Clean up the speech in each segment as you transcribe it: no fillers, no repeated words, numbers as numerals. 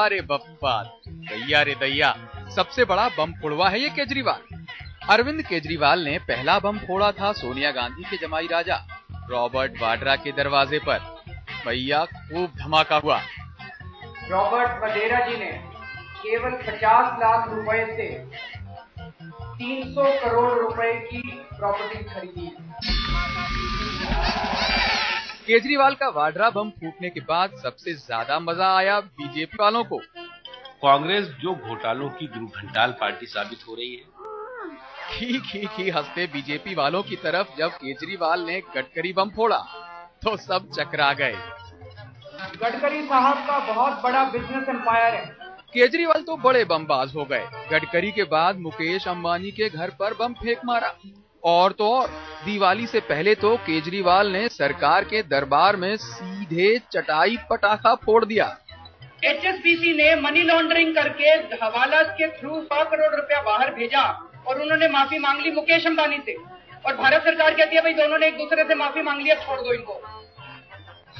रे बप्पा, दैया रे दैया, सबसे बड़ा बम फोड़वा है ये केजरीवाल। अरविंद केजरीवाल ने पहला बम फोड़ा था सोनिया गांधी के जमाई राजा रॉबर्ट वाड्रा के दरवाजे पर। भैया खूब धमाका हुआ। रॉबर्ट वडेरा जी ने केवल 50 लाख रुपए से 300 करोड़ रुपए की प्रॉपर्टी खरीदी। केजरीवाल का वाड्रा बम फूटने के बाद सबसे ज्यादा मजा आया बीजेपी वालों को। कांग्रेस जो घोटालों की गुरुघंटाल पार्टी साबित हो रही है। खी हंसते बीजेपी वालों की तरफ जब केजरीवाल ने गडकरी बम फोड़ा तो सब चकरा गए। गडकरी साहब का बहुत बड़ा बिजनेस एम्पायर है। केजरीवाल तो बड़े बमबाज हो गए। गडकरी के बाद मुकेश अंबानी के घर पर बम फेंक मारा। और तो और दिवाली से पहले तो केजरीवाल ने सरकार के दरबार में सीधे चटाई पटाखा फोड़ दिया। HSBC ने मनी लॉन्ड्रिंग करके हवाला के थ्रू 100 करोड़ रुपया बाहर भेजा और उन्होंने माफी मांग ली मुकेश अंबानी से। और भारत सरकार कहती है भाई दोनों ने एक दूसरे से माफी मांग लिया, छोड़ दो इनको।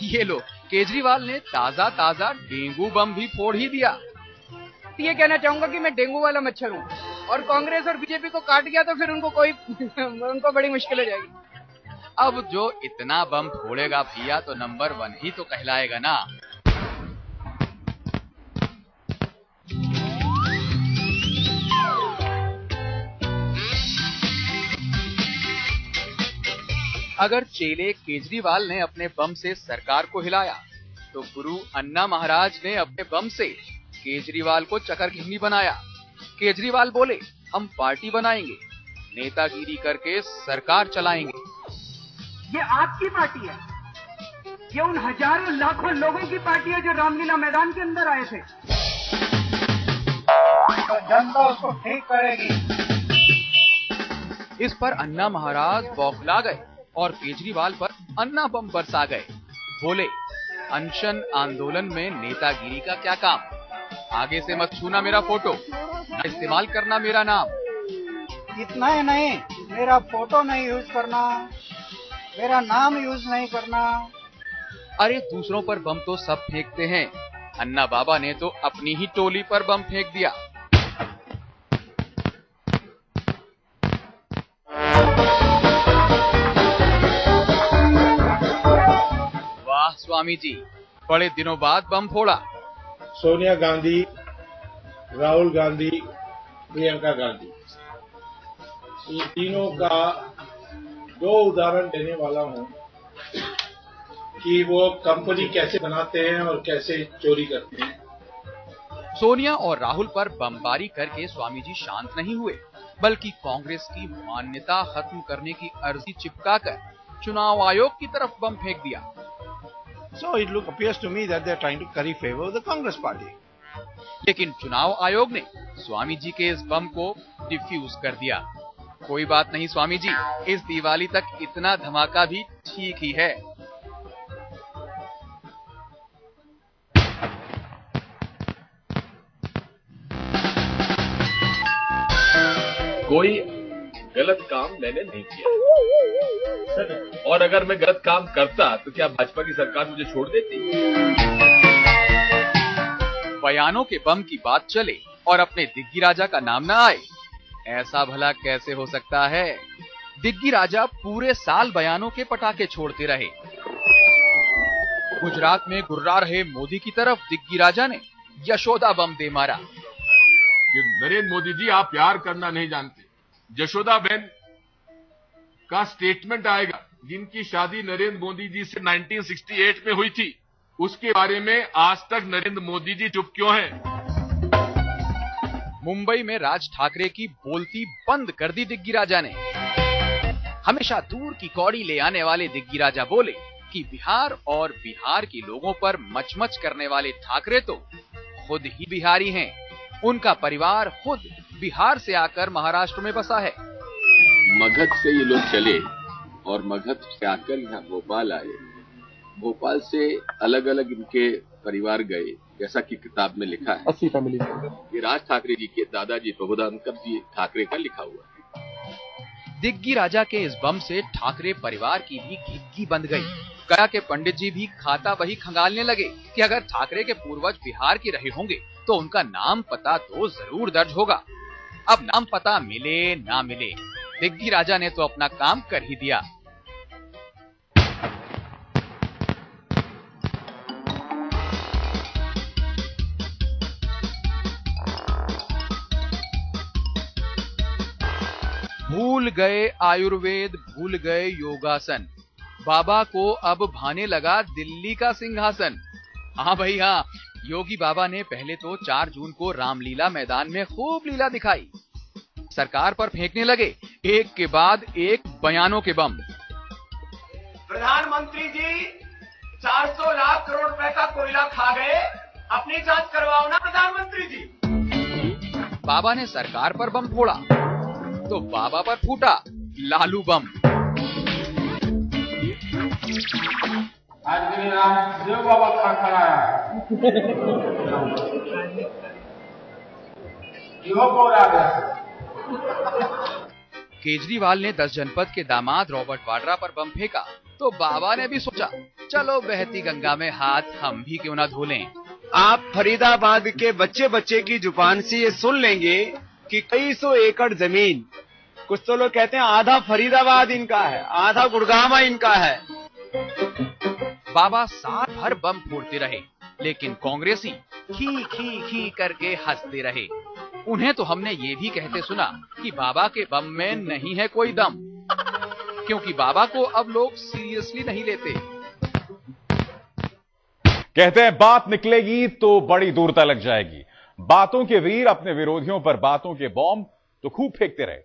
ये लो, केजरीवाल ने ताजा डेंगू बम भी फोड़ ही दिया। ये कहना चाहूंगा कि मैं डेंगू वाला मच्छर हूँ और कांग्रेस और बीजेपी को काट गया तो फिर उनको बड़ी मुश्किल हो जाएगी। अब जो इतना बम फोड़ेगा भैया तो नंबर 1 ही तो कहलाएगा ना। अगर चेले केजरीवाल ने अपने बम से सरकार को हिलाया तो गुरु अन्ना महाराज ने अपने बम से केजरीवाल को चकरघिन्नी बनाया। केजरीवाल बोले हम पार्टी बनाएंगे, नेतागिरी करके सरकार चलाएंगे। ये आपकी पार्टी है, ये उन हजारों लाखों लोगों की पार्टी है जो रामलीला मैदान के अंदर आए थे। तो जनता उसको ठीक करेगी। इस पर अन्ना महाराज बौखला गए और केजरीवाल पर अन्ना बम बरसा गए। बोले अनशन आंदोलन में नेतागिरी का क्या काम, आगे से मत छूना मेरा फोटो, न इस्तेमाल करना मेरा नाम। इतना ही नहीं, मेरा फोटो नहीं यूज करना, मेरा नाम यूज नहीं करना। अरे दूसरों पर बम तो सब फेंकते हैं, अन्ना बाबा ने तो अपनी ही टोली पर बम फेंक दिया। वाह स्वामी जी, बड़े दिनों बाद बम फोड़ा। सोनिया गांधी, राहुल गांधी, प्रियंका गांधी, ये तीनों का 2 उदाहरण देने वाला हूं कि वो कंपनी कैसे बनाते हैं और कैसे चोरी करते हैं। सोनिया और राहुल पर बमबारी करके स्वामी जी शांत नहीं हुए, बल्कि कांग्रेस की मान्यता खत्म करने की अर्जी चिपकाकर चुनाव आयोग की तरफ बम फेंक दिया। So it appears to me that they are trying to curry favor with the Congress party. लेकिन चुनाव आयोग ने स्वामी जी के इस बम को डिफ्यूज कर दिया। कोई बात नहीं स्वामी जी, इस दिवाली तक इतना धमाका भी ठीक ही है। कोई गलत काम मैंने नहीं किया, और अगर मैं गलत काम करता तो क्या भाजपा की सरकार मुझे छोड़ देती? बयानों के बम की बात चले और अपने दिग्गी राजा का नाम ना आए, ऐसा भला कैसे हो सकता है? दिग्गी राजा पूरे साल बयानों के पटाखे छोड़ते रहे। गुजरात में गुर्रा रहे मोदी की तरफ दिग्गी राजा ने यशोदा बम दे मारा। नरेंद्र मोदी जी, आप प्यार करना नहीं जानते। यशोदा बहन का स्टेटमेंट आएगा, जिनकी शादी नरेंद्र मोदी जी से 1968 में हुई थी, उसके बारे में आज तक नरेंद्र मोदी जी चुप क्यों हैं? मुंबई में राज ठाकरे की बोलती बंद कर दी दिग्गी राजा ने। हमेशा दूर की कौड़ी ले आने वाले दिग्गी राजा बोले कि बिहार और बिहार के लोगों पर मचमच करने वाले ठाकरे तो खुद ही बिहारी हैं। उनका परिवार खुद बिहार से आकर महाराष्ट्र में बसा है। मगध से ये लोग चले और मगध से आकर यहाँ भोपाल आए। भोपाल से अलग अलग इनके परिवार गए, जैसा कि किताब में लिखा है। 80 फैमिली। ये राज ठाकरे जी के दादाजी प्रबोधानकर जी ठाकरे का लिखा हुआ है। दिग्गी राजा के इस बम से ठाकरे परिवार की भी घिग्गी बंध गई। गया के पंडित जी भी खाता वही खंगालने लगे कि अगर ठाकरे के पूर्वज बिहार के रहे होंगे तो उनका नाम पता तो जरूर दर्ज होगा। अब नाम पता मिले ना मिले, दिग्गी राजा ने तो अपना काम कर ही दिया। भूल गए आयुर्वेद, भूल गए योगासन, बाबा को अब भाने लगा दिल्ली का सिंहासन। हाँ भाई हाँ, योगी बाबा ने पहले तो 4 जून को रामलीला मैदान में खूब लीला दिखाई। सरकार पर फेंकने लगे एक के बाद एक बयानों के बम। प्रधानमंत्री जी 400 लाख करोड़ रुपए का कोयला खा गए, अपनी जांच करवाओ ना प्रधानमंत्री जी। बाबा ने सरकार पर बम फोड़ा तो बाबा पर फूटा लालू बम। आज के दिन आप देव बाबा खा खड़ा केजरीवाल ने 10 जनपद के दामाद रॉबर्ट वाड्रा पर बम फेंका तो बाबा ने भी सोचा चलो बहती गंगा में हाथ हम भी क्यों ना धो लें। आप फरीदाबाद के बच्चे बच्चे की जुबान से ये सुन लेंगे कि कई सौ एकड़ जमीन, कुछ तो लोग कहते हैं आधा फरीदाबाद इनका है, आधा गुड़गांव इनका है। बाबा साल भर बम फोड़ते रहे लेकिन कांग्रेसी खी खी खी करके हंसते रहे। उन्हें तो हमने ये भी कहते सुना कि बाबा के बम में नहीं है कोई दम, क्योंकि बाबा को अब लोग सीरियसली नहीं लेते। कहते हैं बात निकलेगी तो बड़ी दूर तक लग जाएगी। बातों के वीर अपने विरोधियों पर बातों के बॉम्ब तो खूब फेंकते रहे,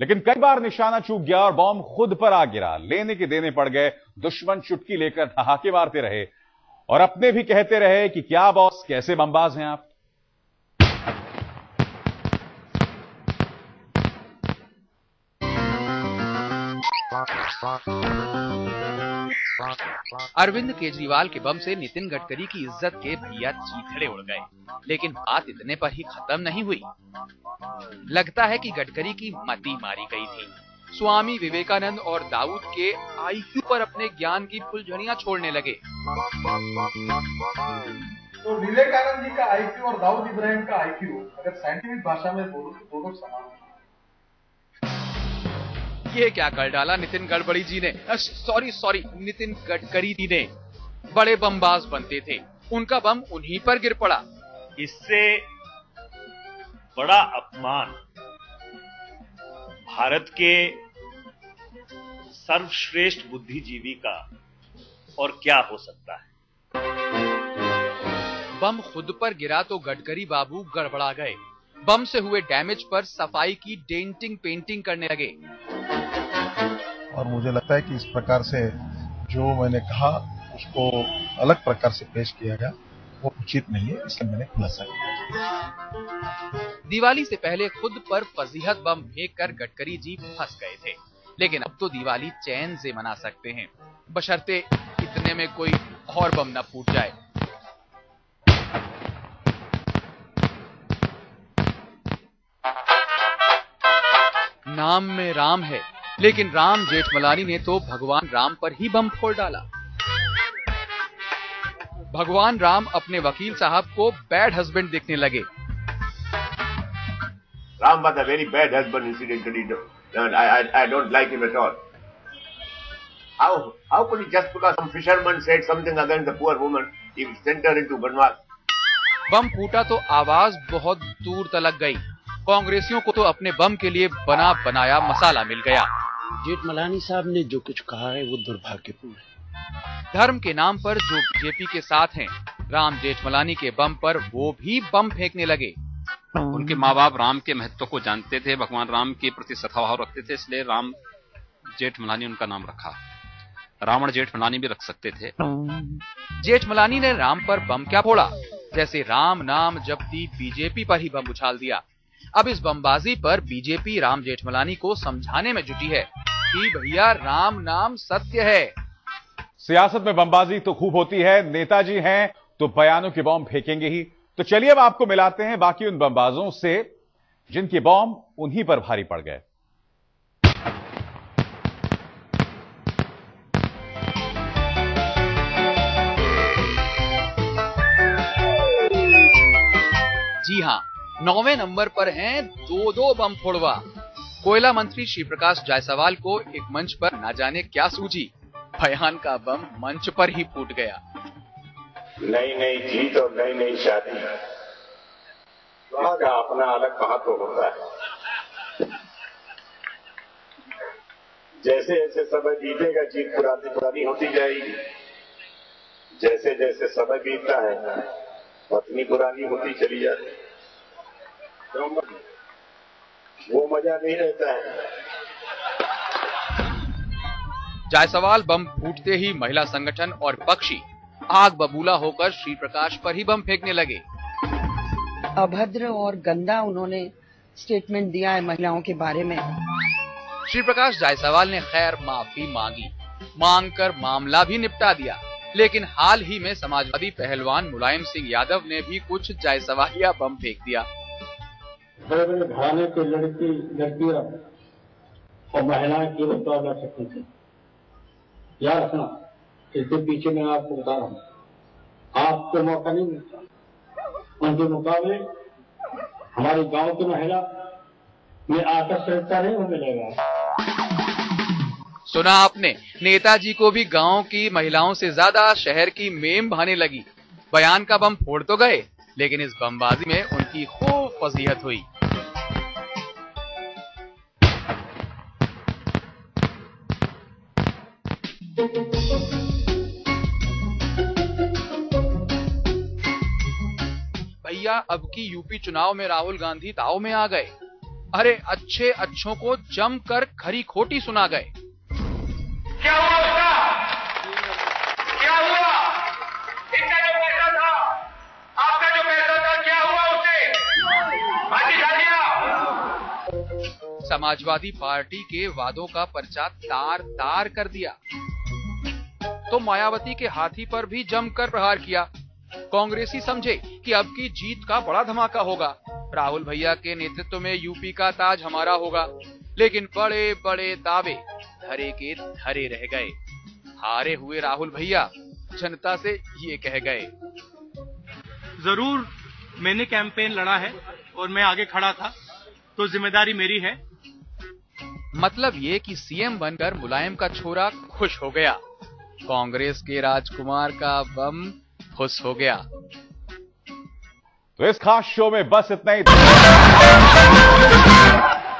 लेकिन कई बार निशाना चूक गया और बॉम्ब खुद पर आ गिरा। लेने के देने पड़ गए, दुश्मन चुटकी लेकर ठहाके मारते रहे और अपने भी कहते रहे कि क्या बॉस, कैसे बमबाज हैं आप। अरविंद केजरीवाल के बम से नितिन गडकरी की इज्जत के भैया चीथड़े उड़ गए, लेकिन बात इतने पर ही खत्म नहीं हुई। लगता है कि गडकरी की मती मारी गई थी। स्वामी विवेकानंद और दाऊद के आईक्यू पर अपने ज्ञान की फुलझड़ियां छोड़ने लगे। तो विवेकानंद जी का आईक्यू और दाऊद इब्राहिम का आईक्यू अगर साइंटिफिक भाषा में बोलूं तो दोनों समान हैं। ये क्या कर डाला नितिन गडकरी जी ने, सॉरी नितिन गडकरी जी ने। बड़े बमबाज बनते थे, उनका बम उन्हीं पर गिर पड़ा। इससे बड़ा अपमान भारत के सर्वश्रेष्ठ बुद्धिजीवी का और क्या हो सकता है। बम खुद पर गिरा तो गडकरी बाबू गड़बड़ा गए। बम से हुए डैमेज पर सफाई की डेंटिंग पेंटिंग करने लगे। और मुझे लगता है कि इस प्रकार से जो मैंने कहा उसको अलग प्रकार से पेश किया गया वो उचित नहीं है, इसलिए मैंने खुलासा किया। दिवाली से पहले खुद पर फजीहत बम फेंक कर गडकरी जी फंस गए थे, लेकिन अब तो दिवाली चैन से मना सकते हैं, बशर्ते इतने में कोई और बम न फूट जाए। नाम में राम है, लेकिन राम जेठमलानी ने तो भगवान राम पर ही बम फोड़ डाला। भगवान राम अपने वकील साहब को बैड हस्बैंड देखने लगे। Ram was a very bad husband, incidentally. I don't like him at all. How could he, just because some fisherman said something against the poor woman, he sent her into Banwas? बम फूटा तो आवाज बहुत दूर तलक गई। कांग्रेसियों को तो अपने बम के लिए बना बनाया मसाला मिल गया। जेठमलानी साहब ने जो कुछ कहा है वो दुर्भाग्यपूर्ण है। धर्म के नाम पर जो बीजेपी के साथ हैं, राम जेठमलानी के बम पर वो भी बम फेंकने लगे। उनके माँ बाप राम के महत्व को जानते थे, भगवान राम के प्रति सद्भाव रखते थे, इसलिए राम जेठमलानी उनका नाम रखा। रावण जेठमलानी भी रख सकते थे। जेठमलानी ने राम पर बम क्या फोड़ा, जैसे राम नाम जपती बीजेपी पर ही बम उछाल दिया। अब इस बमबाजी पर बीजेपी राम जेठमलानी को समझाने में जुटी है कि भैया राम नाम सत्य है। सियासत में बमबाजी तो खूब होती है, नेताजी हैं तो बयानों के बॉम्ब फेंकेंगे ही। तो चलिए अब आपको मिलाते हैं बाकी उन बमबाजों से जिनके बॉम्ब उन्हीं पर भारी पड़ गए। जी हां, 9वें नंबर पर हैं 2-2 बम फोड़वा। कोयला मंत्री श्री प्रकाश जायसवाल को एक मंच पर ना जाने क्या सूझी, बयान का बम मंच पर ही फूट गया। नई नई जीत और नई नई शादी, वहां का अपना अलग महत्व होता है। जैसे जैसे समय बीतेगा जीत पुरानी पुरानी होती जाएगी, जैसे जैसे समय बीतता है पत्नी पुरानी होती चली जाती है, वो मजा नहीं रहता है। जायसवाल बम फूटते ही महिला संगठन और पक्षी आग बबूला होकर श्री प्रकाश पर ही बम फेंकने लगे। अभद्र और गंदा उन्होंने स्टेटमेंट दिया है महिलाओं के बारे में। श्री प्रकाश जायसवाल ने खैर माफी मांगकर मामला भी निपटा दिया, लेकिन हाल ही में समाजवादी पहलवान मुलायम सिंह यादव ने भी कुछ जायसवालिया बम फेंक दिया। बड़े बड़े घराने के लड़कियां और महिलाएं केवल तो लड़ सकती थी। याद रखना, इसके पीछे मैं आपको बता रहा हूँ, आपको मौका नहीं मिलता। उनके मुकाबले हमारे गांव की महिला में आकर्षकता नहीं मिलेगा। सुना आपने, नेताजी को भी गांव की महिलाओं से ज्यादा शहर की मेम भाने लगी। बयान का बम फोड़ तो गए, लेकिन इस बमबाजी में उनकी खूब फजीहत हुई। भैया, अब की यूपी चुनाव में राहुल गांधी दांव में आ गए। अरे अच्छे अच्छों को जमकर खरी खोटी सुना गए। क्या हुआ उसका? क्या हुआ? इनका जो पैसा था, आपका जो पैसा था, क्या हुआ उससे? बाकी दिया। समाजवादी पार्टी के वादों का पर्चा तार तार कर दिया, तो मायावती के हाथी पर भी जमकर प्रहार किया। कांग्रेसी समझे कि अब की जीत का बड़ा धमाका होगा, राहुल भैया के नेतृत्व में यूपी का ताज हमारा होगा। लेकिन बड़े बड़े दावे धरे के धरे रह गए। हारे हुए राहुल भैया जनता से ये कह गए, जरूर मैंने कैंपेन लड़ा है और मैं आगे खड़ा था, तो जिम्मेदारी मेरी है। मतलब ये कि सीएम बनकर मुलायम का छोरा खुश हो गया, कांग्रेस के राजकुमार का बम खुश हो गया। तो इस खास शो में बस इतना ही।